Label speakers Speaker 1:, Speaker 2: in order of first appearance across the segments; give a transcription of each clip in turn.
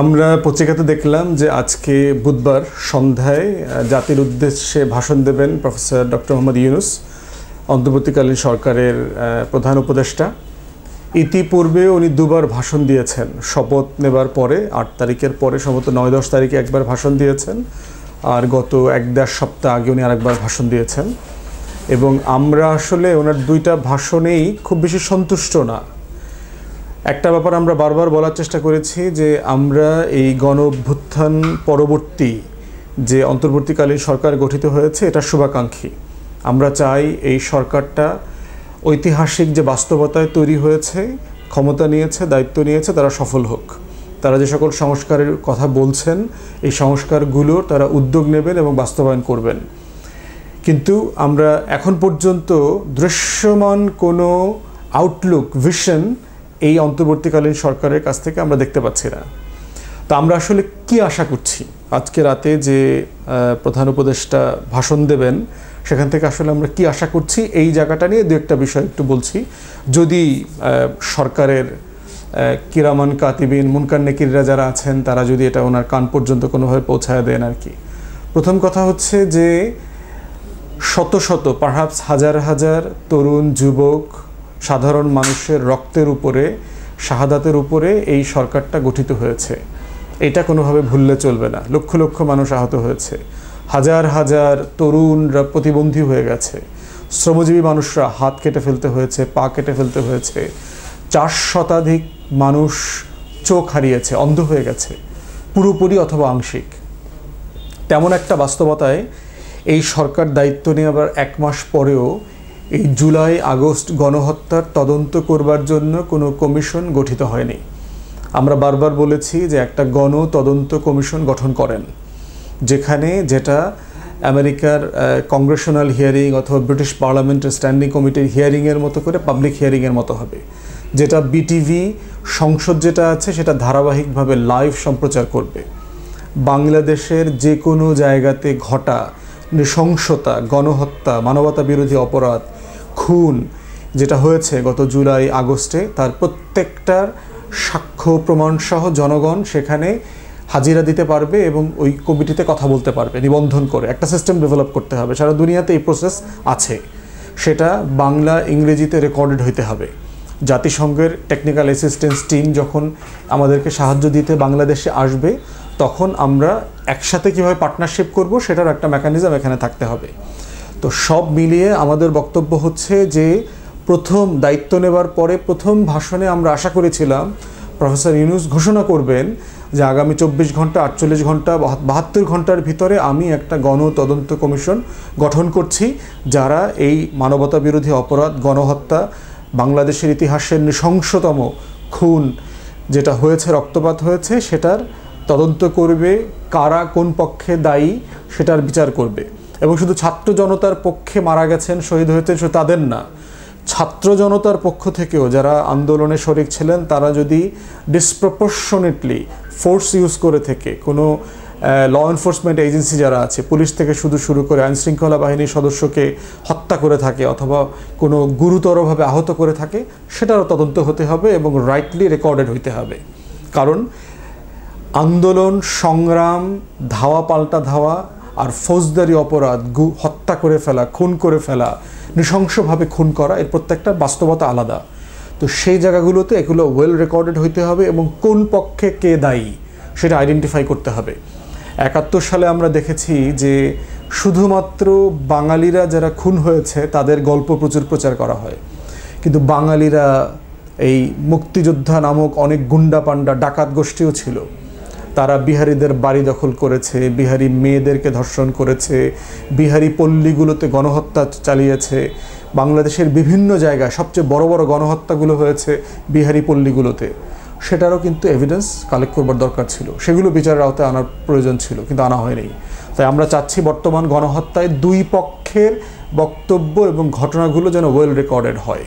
Speaker 1: আমরা পত্রিকাতে দেখলাম যে আজকে বুধবার সন্ধ্যায় জাতির উদ্দেশ্যে ভাষণ দেবেন প্রফেসর ডক্টর মোহাম্মদ ইউনূস, অন্তর্বর্তীকালীন সরকারের প্রধান উপদেষ্টা। ইতিপূর্বে উনি দুবার ভাষণ দিয়েছেন, শপথ নেবার পরে ৮ তারিখের পরে, সম্ভবত ৯-১০ তারিখে একবার ভাষণ দিয়েছেন, আর গত ১-১.৫ সপ্তাহ আগে উনি আরেকবার ভাষণ দিয়েছেন। এবং আমরা আসলে ওনার দুইটা ভাষণেই খুব বেশি সন্তুষ্ট না। একটা ব্যাপার আমরা বারবার বলার চেষ্টা করেছি যে আমরা এই গণ অভ্যুত্থান পরবর্তী যে অন্তর্বর্তীকালীন সরকার গঠিত হয়েছে এটা শুভাকাঙ্ক্ষী। আমরা চাই এই সরকারটা ঐতিহাসিক যে বাস্তবতায় তৈরি হয়েছে, ক্ষমতা নিয়েছে, দায়িত্ব নিয়েছে, তারা সফল হোক। তারা যে সকল সংস্কারের কথা বলছেন এই সংস্কারগুলো তারা উদ্যোগ নেবেন এবং বাস্তবায়ন করবেন। কিন্তু আমরা এখন পর্যন্ত দৃশ্যমান কোনো আউটলুক, ভিশন এই অন্তর্বর্তীকালীন সরকারের কাছ থেকে আমরা দেখতে পাচ্ছি না। তো আমরা আসলে কি আশা করছি আজকে রাতে যে প্রধান উপদেষ্টা ভাষণ দেবেন সেখান থেকে আসলে আমরা কি আশা করছি এই জায়গাটা নিয়ে দু একটা বিষয় একটু বলছি। যদি সরকারের কিরামান কাতিবিন, মুনকার নেকিররা যারা আছেন তারা যদি এটা ওনার কান পর্যন্ত কোনোভাবে পৌঁছায় দেন আর কি। প্রথম কথা হচ্ছে যে শত শত, পারহ্যাপস হাজার হাজার তরুণ, যুবক, সাধারণ মানুষের রক্তের উপরে, শাহাদাতের উপরে এই সরকারটা গঠিত হয়েছে। এটা কোনোভাবে ভুললে চলবে না। লক্ষ লক্ষ মানুষ আহত হয়েছে, হাজার হাজার তরুণরা প্রতিবন্ধী হয়ে গেছে, শ্রমজীবী মানুষরা হাত কেটে ফেলতে হয়েছে, পা কেটে ফেলতে হয়েছে, 4 শতাধিক মানুষ চোখ হারিয়েছে, অন্ধ হয়ে গেছে পুরোপুরি অথবা আংশিক। তেমন একটা বাস্তবতায় এই সরকার দায়িত্ব নিয়ে আবার 1 মাস পরেও এই জুলাই আগস্ট গণহত্যার তদন্ত করবার জন্য কোনো কমিশন গঠিত হয়নি। আমরা বারবার বলেছি যে একটা গণ তদন্ত কমিশন গঠন করেন, যেটা আমেরিকার কংগ্রেশনাল হিয়ারিং অথবা ব্রিটিশ পার্লামেন্টের স্ট্যান্ডিং কমিটির হিয়ারিংয়ের মতো করে পাবলিক হিয়ারিংয়ের মতো হবে, যেটা বিটিভি সংসদ যেটা আছে সেটা ধারাবাহিকভাবে লাইভ সম্প্রচার করবে। বাংলাদেশের যে কোনো জায়গাতে ঘটা নৃশংসতা, গণহত্যা, মানবতা বিরোধী অপরাধ, খুন যেটা হয়েছে গত জুলাই আগস্টে, তার প্রত্যেকটার সাক্ষ্য প্রমাণসহ জনগণ সেখানে হাজিরা দিতে পারবে এবং ওই কমিটিতে কথা বলতে পারবে নিবন্ধন করে। একটা সিস্টেম ডেভেলপ করতে হবে, সারা দুনিয়াতে এই প্রসেস আছে, সেটা বাংলা ইংরেজিতে রেকর্ডেড হইতে হবে। জাতিসংঘের টেকনিক্যাল অ্যাসিস্ট্যান্স টিম যখন আমাদেরকে সাহায্য দিতে বাংলাদেশে আসবে তখন আমরা একসাথে কীভাবে পার্টনারশিপ করব সেটার একটা মেকানিজম এখানে থাকতে হবে। তো সব মিলিয়ে আমাদের বক্তব্য হচ্ছে যে প্রথম দায়িত্ব নেবার পরে প্রথম ভাষণে আমরা আশা করেছিলাম প্রফেসর ইউনূস ঘোষণা করবেন যে আগামী 24 ঘন্টা, 48 ঘন্টা, 72 ঘন্টার ভিতরে আমি একটা গণ তদন্ত কমিশন গঠন করছি যারা এই মানবতা বিরোধী অপরাধ, গণহত্যা, বাংলাদেশের ইতিহাসের নৃশংসতম খুন যেটা হয়েছে, রক্তপাত হয়েছে, সেটার তদন্ত করবে, কারা কোন পক্ষে দায়ী সেটার বিচার করবে। এবং শুধু ছাত্র জনতার পক্ষে মারা গেছেন, শহীদ হয়েছেন শুধু তাদের না, ছাত্র জনতার পক্ষ থেকেও যারা আন্দোলনে শরিক ছিলেন তারা যদি ডিসপ্রপোর্শনেটলি ফোর্স ইউজ করে থেকে কোনো ল এনফোর্সমেন্ট এজেন্সি যারা আছে, পুলিশ থেকে শুরু করে আইনশৃঙ্খলা বাহিনীর সদস্যকে হত্যা করে থাকে অথবা কোনো গুরুতরভাবে আহত করে থাকে, সেটারও তদন্ত হতে হবে এবং রাইটলি রেকর্ডেড হইতে হবে। কারণ আন্দোলন, সংগ্রাম, ধাওয়া পাল্টা ধাওয়া আর ফৌজদারি অপরাধ, হত্যা করে ফেলা, খুন করে ফেলা, নৃশংসভাবে খুন করা, এর প্রত্যেকটা বাস্তবতা আলাদা। তো সেই জায়গাগুলোতে এগুলো ওয়েল রেকর্ডেড হইতে হবে এবং কোন পক্ষে কে দায়ী সেটা আইডেন্টিফাই করতে হবে। 71 সালে আমরা দেখেছি যে শুধুমাত্র বাঙালিরা যারা খুন হয়েছে তাদের গল্প প্রচুর প্রচার করা হয়, কিন্তু বাঙালিরা এই মুক্তিযোদ্ধা নামক অনেক গুন্ডা পান্ডা ডাকাত গোষ্ঠীও ছিল। তারা বিহারিদের বাড়ি দখল করেছে, বিহারি মেয়েদেরকে ধর্ষণ করেছে, বিহারি পল্লীগুলোতে গণহত্যা চালিয়েছে। বাংলাদেশের বিভিন্ন জায়গায় সবচেয়ে বড় বড় গণহত্যাগুলো হয়েছে বিহারি পল্লীগুলোতে। সেটারও কিন্তু এভিডেন্স কালেক্ট করবার দরকার ছিল, সেগুলো বিচারের আওতায় আনার প্রয়োজন ছিল, কিন্তু আনা হয়নি। তাই আমরা চাচ্ছি বর্তমান গণহত্যায় 2 পক্ষের বক্তব্য এবং ঘটনাগুলো যেন ওয়েল রেকর্ডেড হয়।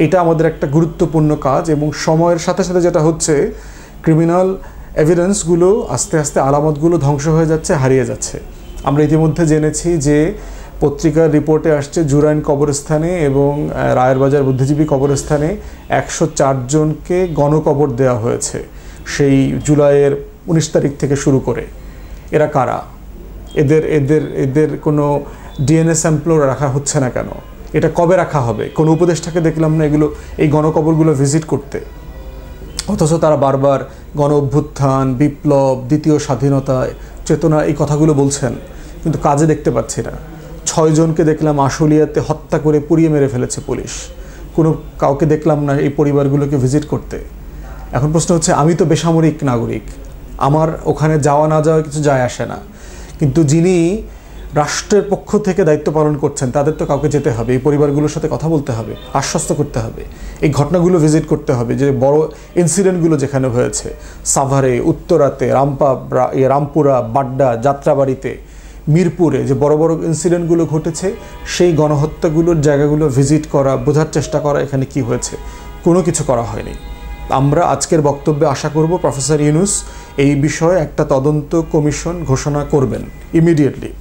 Speaker 1: এটা আমাদের একটা গুরুত্বপূর্ণ কাজ। এবং সময়ের সাথে সাথে যেটা হচ্ছে, ক্রিমিনাল এভিডেন্সগুলো আস্তে আস্তে, আলামতগুলো ধ্বংস হয়ে যাচ্ছে, হারিয়ে যাচ্ছে। আমরা ইতিমধ্যে জেনেছি যে পত্রিকার রিপোর্টে আসছে জুরাইন কবরস্থানে এবং রায়েরবাজার বুদ্ধিজীবী কবরস্থানে 104 জনকে গণকবর দেওয়া হয়েছে সেই জুলাইয়ের 19 তারিখ থেকে শুরু করে। এরা কারা? এদের এদের এদের কোনো ডিএনএ স্যাম্পলও রাখা হচ্ছে না কেন? এটা কবে রাখা হবে? কোনো উপদেষ্টাকে দেখলাম না এগুলো, এই গণকবরগুলো ভিজিট করতে। অথচ তারা বারবার গণ অভ্যুত্থান, বিপ্লব, দ্বিতীয় স্বাধীনতা, চেতনা এই কথাগুলো বলছেন, কিন্তু কাজে দেখতে পাচ্ছি না। 6 জনকে দেখলাম আশুলিয়াতে হত্যা করে পুড়িয়ে মেরে ফেলেছে পুলিশ। কাউকে দেখলাম না এই পরিবারগুলোকে ভিজিট করতে। এখন প্রশ্ন হচ্ছে, আমি তো বেসামরিক নাগরিক, আমার ওখানে যাওয়া না যাওয়া কিছু যায় আসে না, কিন্তু যিনি রাষ্ট্রের পক্ষ থেকে দায়িত্ব পালন করছেন তাদের তো কাউকে যেতে হবে, এই পরিবারগুলোর সাথে কথা বলতে হবে, আশ্বস্ত করতে হবে, এই ঘটনাগুলো ভিজিট করতে হবে। যে বড় ইনসিডেন্টগুলো যেখানে হয়েছে, সাভারে, উত্তরাতে, রামপুরা, বাড্ডা, যাত্রাবাড়িতে, মিরপুরে যে বড় বড় ইনসিডেন্টগুলো ঘটেছে, সেই গণহত্যাগুলোর জায়গাগুলো ভিজিট করা, বোঝার চেষ্টা করা এখানে কি হয়েছে, কোনো কিছু করা হয়নি। আমরা আজকের বক্তব্যে আশা করব প্রফেসর ইউনূস এই বিষয়ে একটা তদন্ত কমিশন ঘোষণা করবেন ইমিডিয়েটলি।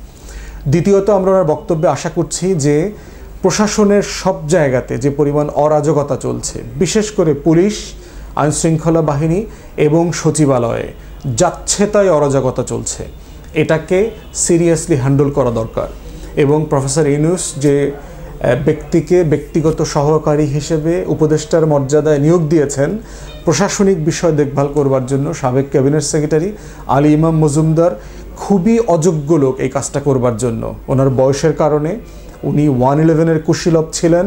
Speaker 1: দ্বিতীয়ত, আমরা ওনার বক্তব্যে আশা করছি যে প্রশাসনের সব জায়গাতে যে পরিমাণ অরাজকতা চলছে, বিশেষ করে পুলিশ, আইনশৃঙ্খলা বাহিনী এবং সচিবালয়ে যাচ্ছে তাই অরাজকতা চলছে, এটাকে সিরিয়াসলি হ্যান্ডেল করা দরকার। এবং প্রফেসর ইউনূস যে ব্যক্তিকে ব্যক্তিগত সহকারী হিসেবে উপদেষ্টার মর্যাদায় নিয়োগ দিয়েছেন প্রশাসনিক বিষয় দেখভাল করবার জন্য, সাবেক ক্যাবিনেট সেক্রেটারি আলী ইমাম মজুমদার খুবই অযোগ্য লোক এই কাজটা করবার জন্য। ওনার বয়সের কারণে, উনি 111-এর কুশীলব ছিলেন,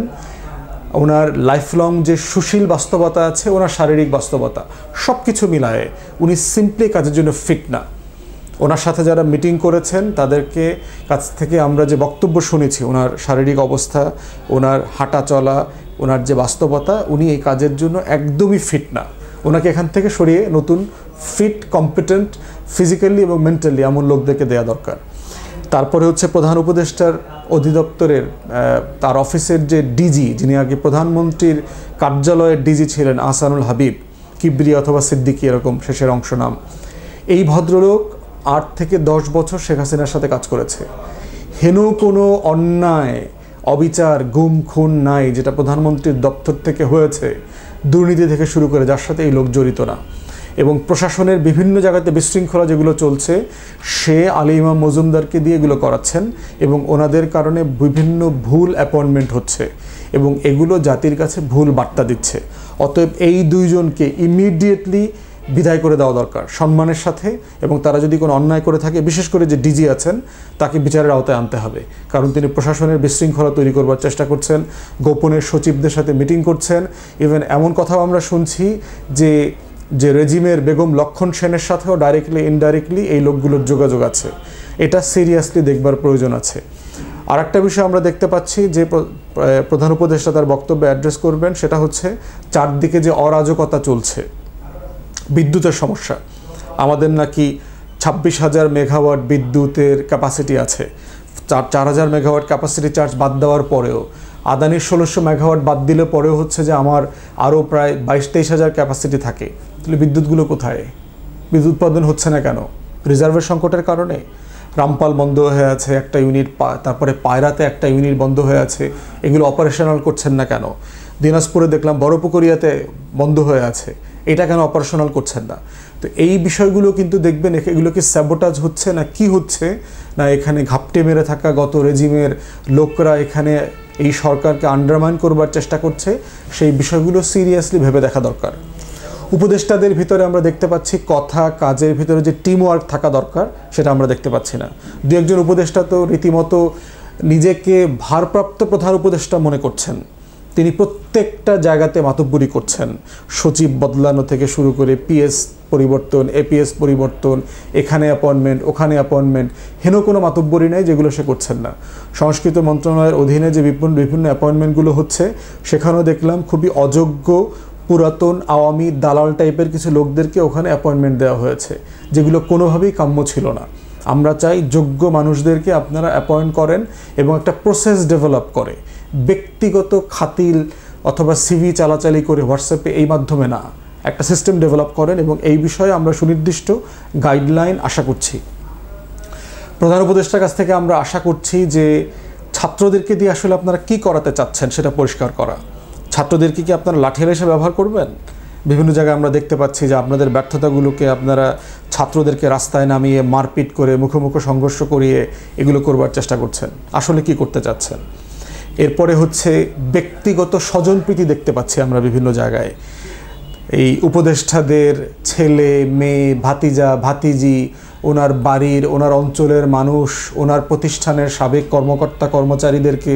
Speaker 1: ওনার লাইফলং যে সুশীল বাস্তবতা আছে, ওনার শারীরিক বাস্তবতা, সব কিছু মিলায়ে উনি সিম্পলি কাজের জন্য ফিট না। ওনার সাথে যারা মিটিং করেছেন তাদেরকে কাছ থেকে আমরা যে বক্তব্য শুনেছি, ওনার শারীরিক অবস্থা, ওনার হাঁটা চলা, ওনার যে বাস্তবতা, উনি এই কাজের জন্য একদমই ফিট না। ওনাকে এখান থেকে সরিয়ে নতুন ফিট, কম্পিটেন্ট, ফিজিক্যালি এবং মেন্টালি এমন লোকদেরকে দেওয়া দরকার। তারপরে হচ্ছে প্রধান উপদেষ্টার অধিদপ্তরের তার অফিসের যে ডিজি, যিনি আগে প্রধানমন্ত্রীর কার্যালয়ের ডিজি ছিলেন, আহসানুল হাবিব, কিবরি অথবা সিদ্দিকী এরকম শেষের অংশ নাম, এই ভদ্রলোক 8 থেকে 10 বছর শেখ হাসিনার সাথে কাজ করেছে। হেন কোনো অন্যায়, অবিচার, গুম খুন নাই যেটা প্রধানমন্ত্রীর দপ্তর থেকে হয়েছে, দুর্নীতি থেকে শুরু করে, যার সাথে এই লোক জড়িত না। এবং প্রশাসনের বিভিন্ন জায়গাতে বিশৃঙ্খলা যেগুলো চলছে, সে আলী ইমাম মজুমদারকে দিয়ে এগুলো করাচ্ছেন এবং ওনাদের কারণে বিভিন্ন ভুল অ্যাপয়েন্টমেন্ট হচ্ছে এবং এগুলো জাতির কাছে ভুল বার্তা দিচ্ছে। অতএব এই 2 জনকে ইমিডিয়েটলি বিদায় করে দেওয়া দরকার সম্মানের সাথে, এবং তারা যদি কোনো অন্যায় করে থাকে, বিশেষ করে যে ডিজি আছেন, তাকে বিচারের আওতায় আনতে হবে। কারণ তিনি প্রশাসনের বিশৃঙ্খলা তৈরি করবার চেষ্টা করছেন, গোপনে সচিবদের সাথে মিটিং করছেন। ইভেন এমন কথাও আমরা শুনছি যে রেজিমের বেগম লক্ষণ সেনের সাথেও ডাইরেক্টলি ইনডাইরেক্টলি এই লোকগুলোর যোগাযোগ আছে। এটা সিরিয়াসলি দেখবার প্রয়োজন আছে। আর একটা বিষয় আমরা দেখতে পাচ্ছি যে প্রধান উপদেষ্টা তার বক্তব্যে অ্যাড্রেস করবেন, সেটা হচ্ছে চারদিকে যে অরাজকতা চলছে, বিদ্যুতের সমস্যা। আমাদের নাকি 26,000 মেগাওয়াট বিদ্যুতের ক্যাপাসিটি আছে, 4,000 মেগাওয়াট ক্যাপাসিটি চার্জ বাদ দেওয়ার পরেও, আদানির 1600 মেগাওয়াট বাদ দিলে পরেও হচ্ছে যে আমার আরও প্রায় 22-23,000 ক্যাপাসিটি থাকে। তাহলে বিদ্যুৎগুলো কোথায়? বিদ্যুৎ উৎপাদন হচ্ছে না কেন? রিজার্ভের সংকটের কারণে। রামপাল বন্ধ হয়ে আছে একটা ইউনিট, তারপরে পায়রাতে একটা ইউনিট বন্ধ হয়ে আছে, এগুলো অপারেশনাল করছেন না কেন? দিনাজপুরে দেখলাম বড়পুকুরিয়াতে বন্ধ হয়ে আছে, এটা কেন অপারেশনাল করছেন না? তো এই বিষয়গুলো কিন্তু দেখবেন, এগুলো কি স্যাবোটাজ হচ্ছে না কি হচ্ছে, না এখানে ঘাপটে মেরে থাকা গত রেজিমের লোকরা এখানে এই সরকারকে আন্ডারমাইন করবার চেষ্টা করছে, সেই বিষয়গুলো সিরিয়াসলি ভেবে দেখা দরকার। উপদেষ্টাদের ভিতরে আমরা দেখতে পাচ্ছি কথা কাজের ভিতরে যে টিম ওয়ার্ক থাকা দরকার, সেটা আমরা দেখতে পাচ্ছি না। 2-1 উপদেষ্টা তো রীতিমতো নিজেকে ভারপ্রাপ্ত প্রধান উপদেষ্টা মনে করছেন। তিনি প্রত্যেকটা জায়গাতে মাতব্বরি করছেন, সচিব বদলানো থেকে শুরু করে পিএস পরিবর্তন, এপিএস পরিবর্তন, এখানে অ্যাপয়েন্টমেন্ট, ওখানে অ্যাপয়েন্টমেন্ট, হেন কোনো মাতব্বরি নেই যেগুলো সে করছেন না। সংস্কৃত মন্ত্রণালয়ের অধীনে যে বিভিন্ন অ্যাপয়েন্টমেন্টগুলো হচ্ছে, সেখানেও দেখলাম খুবই অযোগ্য, পুরাতন আওয়ামী দালাল টাইপের কিছু লোকদেরকে ওখানে অ্যাপয়েন্টমেন্ট দেওয়া হয়েছে, যেগুলো কোনোভাবেই কাম্য ছিল না। আমরা চাই যোগ্য মানুষদেরকে আপনারা অ্যাপয়েন্ট করেন এবং একটা প্রসেস ডেভেলপ করে, ব্যক্তিগত খাতিল অথবা সিভি চালাচালি করে হোয়াটসঅ্যাপে এই মাধ্যমে না, একটা সিস্টেম ডেভেলপ করেন। এবং এই বিষয়ে আমরা সুনির্দিষ্ট গাইডলাইন আশা করছি। প্রধান উপদেষ্টার কাছ থেকে আমরা আশা করছি যে ছাত্রদেরকে দিয়ে আসলে আপনারা কি করাতে চাচ্ছেন সেটা পরিষ্কার করা। ছাত্রদেরকে কি আপনারা লাঠিয়াল হিসেবে ব্যবহার করবেন, বিভিন্ন জায়গায় আমরা দেখতে পাচ্ছি যে আপনাদের ব্যর্থতাগুলোকে আপনারা ছাত্রদেরকে রাস্তায় নামিয়ে মারপিট করে মুখোমুখি সংঘর্ষ করিয়ে এগুলো করবার চেষ্টা করছেন। আসলে কি করতে চাচ্ছেন? এরপরে হচ্ছে ব্যক্তিগত স্বজনপ্রীতি দেখতে পাচ্ছি আমরা বিভিন্ন জায়গায়। এই উপদেষ্টাদের ছেলে মেয়ে ভাতিজা ভাতিজি, ওনার বাড়ির ওনার অঞ্চলের মানুষ, ওনার প্রতিষ্ঠানের সাবেক কর্মকর্তা কর্মচারীদেরকে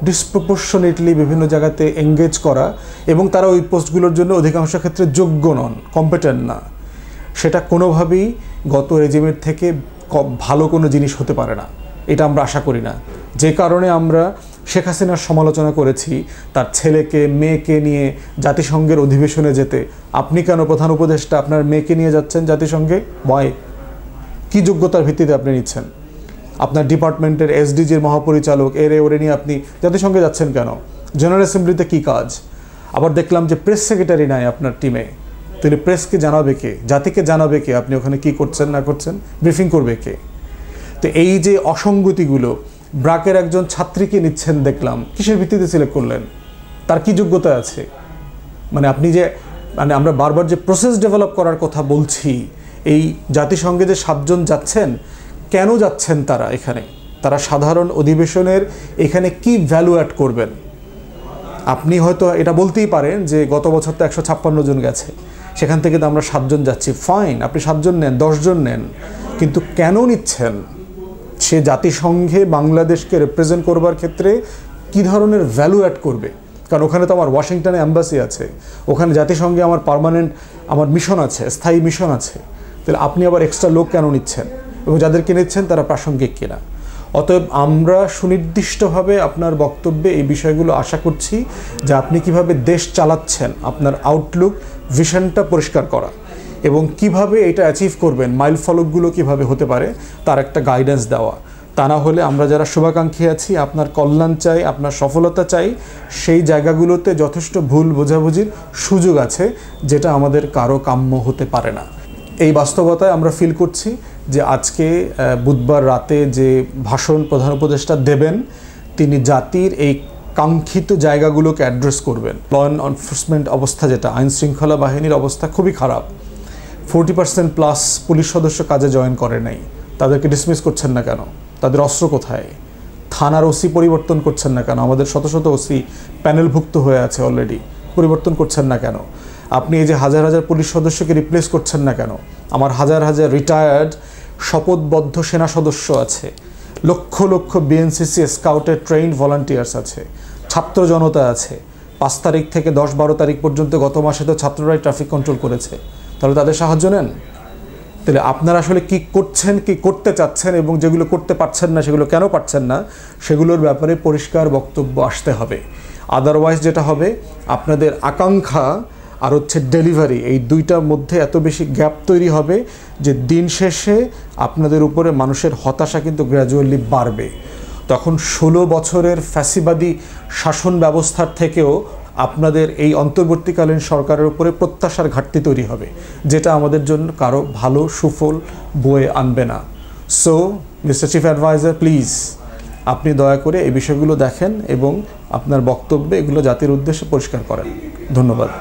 Speaker 1: ডিসপ্রপোর্শনেটলি বিভিন্ন জায়গাতে এঙ্গেজ করা, এবং তারা ওই পোস্টগুলোর জন্য অধিকাংশ ক্ষেত্রে যোগ্য নন, কম্পিটেন্ট না। সেটা কোনোভাবেই গত রেজিমের থেকে ভালো কোনো জিনিস হতে পারে না, এটা আমরা আশা করি না। যে কারণে আমরা শেখ হাসিনার সমালোচনা করেছি তার ছেলেকে মেয়েকে নিয়ে জাতিসংঘের অধিবেশনে যেতে। আপনি কেন প্রধান উপদেষ্টা আপনার মেয়েকে নিয়ে যাচ্ছেন জাতিসংঘে? ভয় কি যোগ্যতার ভিত্তিতে আপনি নিচ্ছেন? আপনার ডিপার্টমেন্টের এসডিজির মহাপরিচালক ওরে নিয়ে আপনি জাতিসংঘে যাচ্ছেন কেন? জেনারেল অ্যাসেম্বলিতে কী কাজ? আবার দেখলাম যে প্রেস সেক্রেটারি নাই আপনার টিমে, তাহলে প্রেসকে জানাবে কে, জাতিকে জানাবে কে আপনি ওখানে কি করছেন না করছেন, ব্রিফিং করবে কে? তো এই যে অসঙ্গতিগুলো, ব্র্যাকের একজন ছাত্রীকে নিচ্ছেন দেখলাম, কিসের ভিত্তিতে সিলেক্ট করলেন? তার কি যোগ্যতা আছে? মানে আপনি যে আমরা বারবার যে প্রসেস ডেভেলপ করার কথা বলছি, এই জাতিসংঘে যে 7 জন যাচ্ছেন, কেন যাচ্ছেন তারা এখানে? তারা সাধারণ অধিবেশনের এখানে কি ভ্যালু অ্যাড করবেন? আপনি হয়তো এটা বলতেই পারেন যে গত বছর তো 156 জন গেছে, সেখান থেকে তো আমরা 7 জন যাচ্ছি। ফাইন, আপনি 7 জন নেন, 10 জন নেন, কিন্তু কেন নিচ্ছেন? সে জাতিসংঘে বাংলাদেশকে রিপ্রেজেন্ট করবার ক্ষেত্রে কি ধরনের ভ্যালু অ্যাড করবে? কারণ ওখানে তো আমার ওয়াশিংটনে অ্যাম্বাসি আছে, ওখানে জাতিসংঘে আমার পার্মানেন্ট আমার মিশন আছে, স্থায়ী মিশন আছে। তাহলে আপনি আবার এক্সট্রা লোক কেন নিচ্ছেন, এবং যাদেরকে নিচ্ছেন তারা প্রাসঙ্গিক কিনা? অতএব আমরা সুনির্দিষ্টভাবে আপনার বক্তব্যে এই বিষয়গুলো আশা করছি যে আপনি কিভাবে দেশ চালাচ্ছেন, আপনার আউটলুক ভিশনটা পরিষ্কার করা, এবং কিভাবে এটা অ্যাচিভ করবেন, মাইল ফলকগুলো কিভাবে হতে পারে তার একটা গাইডেন্স দেওয়া। তা না হলে আমরা যারা শুভাকাঙ্ক্ষী আছি, আপনার কল্যাণ চাই, আপনার সফলতা চাই, সেই জায়গাগুলোতে যথেষ্ট ভুল বোঝাবুঝির সুযোগ আছে, যেটা আমাদের কারো কাম্য হতে পারে না। এই বাস্তবতায় আমরা ফিল করছি যে আজকে বুধবার রাতে যে ভাষণ প্রধান উপদেষ্টা দেবেন, তিনি জাতির এই কাঙ্ক্ষিত জায়গাগুলোকে অ্যাড্রেস করবেন। ল অ্যান্ড এনফোর্সমেন্ট অবস্থা, যেটা আইন শৃঙ্খলা বাহিনীর অবস্থা খুবই খারাপ। 40% প্লাস পুলিশ সদস্য কাজে জয়েন করে নাই, তাদেরকে ডিসমিস করছেন না কেন? তাদের অস্ত্র কোথায়? থানার ওসি পরিবর্তন করছেন না কেন? আমাদের শত শত ওসি প্যানেলভুক্ত হয়ে আছে অলরেডি, পরিবর্তন করছেন না কেন? আপনি এই যে হাজার হাজার পুলিশ সদস্যকে রিপ্লেস করছেন না কেন? আমার হাজার হাজার রিটায়ার্ড শপথবদ্ধ সেনা সদস্য আছে, lakh lakh BNCC স্কাউটের trained volunteers আছে, ছাত্র জনতা আছে। 5 তারিখ থেকে 10-12 তারিখ পর্যন্ত গত মাসে তো ছাত্ররাই ট্রাফিক কন্ট্রোল করেছে, তাহলে তাদের সাহায্য নেন। তাহলে আপনারা আসলে কি করছেন, কি করতে চাচ্ছেন, এবং যেগুলো করতে পারছেন না সেগুলো কেন পারছেন না, সেগুলোর ব্যাপারে পরিষ্কার বক্তব্য আসতে হবে। আদারওয়াইজ যেটা হবে, আপনাদের আকাঙ্ক্ষা আর হচ্ছে ডেলিভারি, এই দুইটার মধ্যে এত বেশি গ্যাপ তৈরি হবে যে দিন শেষে আপনাদের উপরে মানুষের হতাশা কিন্তু গ্র্যাজুয়ালি বাড়বে। তখন 16 বছরের ফ্যাসিবাদী শাসন ব্যবস্থার থেকেও আপনাদের এই অন্তর্বর্তীকালীন সরকারের উপরে প্রত্যাশার ঘাটতি তৈরি হবে, যেটা আমাদের জন্য কারো ভালো সুফল বয়ে আনবে না। So mister chief adviser, please আপনি দয়া করে এই বিষয়গুলো দেখেন এবং আপনার বক্তব্যে এগুলো জাতির উদ্দেশ্যে পরিষ্কার করেন। ধন্যবাদ।